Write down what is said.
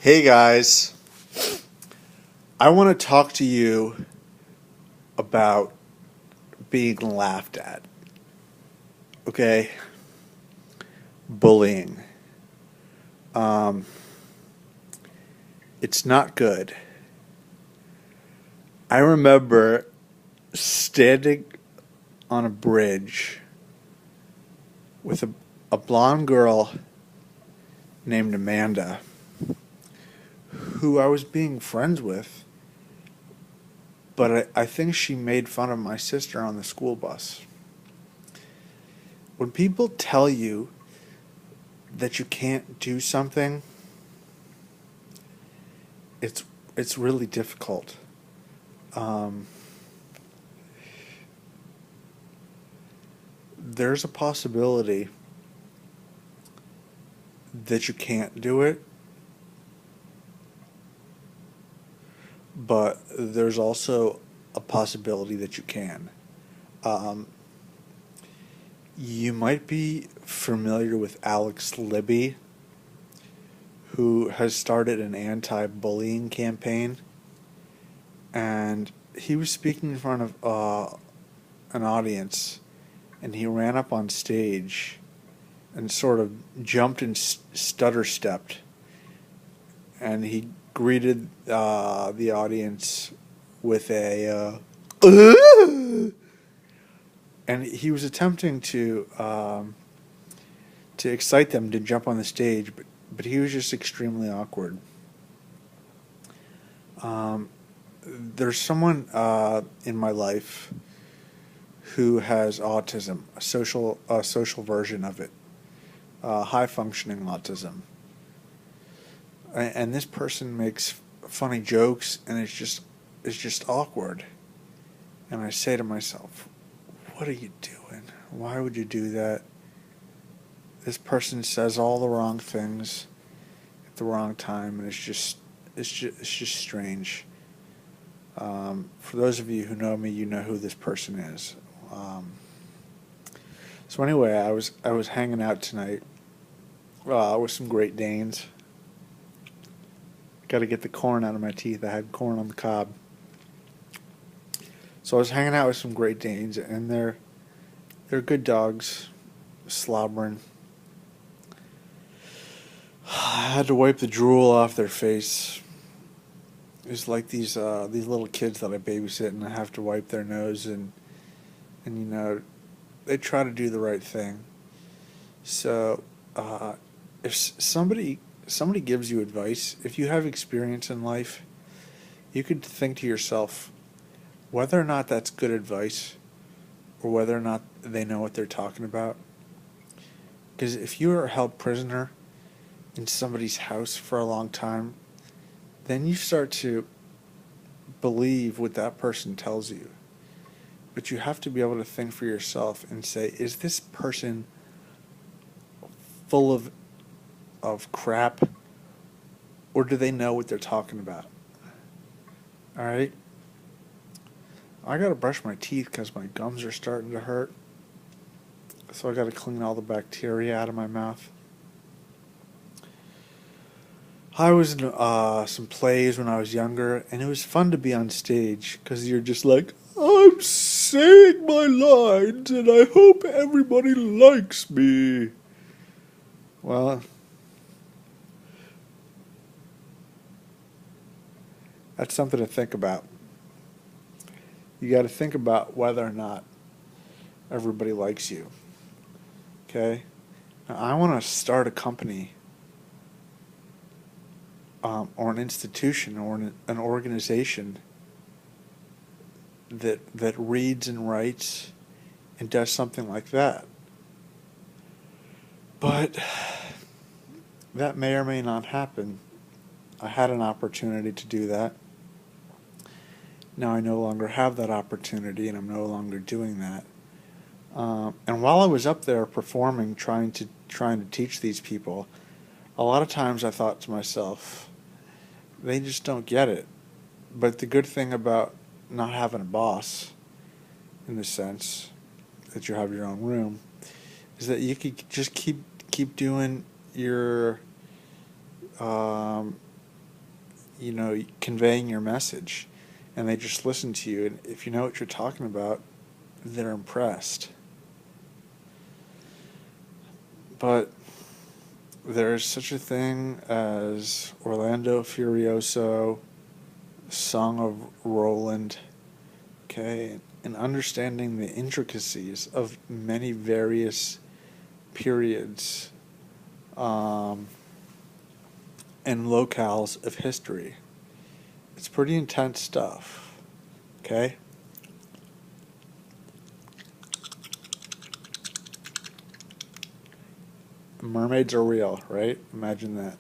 Hey guys, I want to talk to you about being laughed at. Okay? Bullying. Um, it's not good. I remember standing on a bridge with a blonde girl named Amanda, who I was being friends with, but I think she made fun of my sister on the school bus. When people tell you that you can't do something, it's it's really difficult. Um, there's a possibility that you can't do it, but there's also a possibility that you can. Um, you might be familiar with Alex Libby, who has started an anti-bullying campaign, and he was speaking in front of an audience, and he ran up on stage and sort of jumped and stutter stepped, and he greeted the audience with a and he was attempting to excite them to jump on the stage, but he was just extremely awkward. There's someone in my life who has autism, a social version of it, high functioning autism, and this person makes funny jokes, and it's just awkward. And I say to myself, "What are you doing? Why would you do that?" This person says all the wrong things at the wrong time, and it's just strange. For those of you who know me, you know who this person is. So anyway, I was hanging out tonight with some Great Danes. Got to get the corn out of my teeth. I had corn on the cob. So I was hanging out with some Great Danes, and they're good dogs, slobbering. I had to wipe the drool off their face. It's like these little kids that I babysit, and I have to wipe their nose, and they try to do the right thing. So if somebody gives you advice, if you have experience in life, you could think to yourself whether or not that's good advice, or whether or not they know what they're talking about. Because if you are held prisoner in somebody's house for a long time, then you start to believe what that person tells you. But you have to be able to think for yourself and say, is this person full of crap, or do they know what they're talking about? All right? I got to brush my teeth because my gums are starting to hurt. So I got to clean all the bacteria out of my mouth. I was in some plays when I was younger, and it was fun to be on stage because you're just like, I'm saying my lines, and I hope everybody likes me. Well, that's something to think about. You got to think about whether or not everybody likes you. Okay? Now, I want to start a company, or an institution, or an organization that reads and writes and does something like that. But that may or may not happen. I had an opportunity to do that. Now I no longer have that opportunity, and I'm no longer doing that. And while I was up there performing, trying to teach these people, a lot of times I thought to myself, they just don't get it. But the good thing about not having a boss, in the sense that you have your own room, is that you could just keep doing your conveying your message, and they just listen to you, and if you know what you're talking about, they're impressed. But there's such a thing as Orlando Furioso, Song of Roland, okay, and understanding the intricacies of many various periods and locales of history. It's pretty intense stuff, okay? Mermaids are real, right? Imagine that.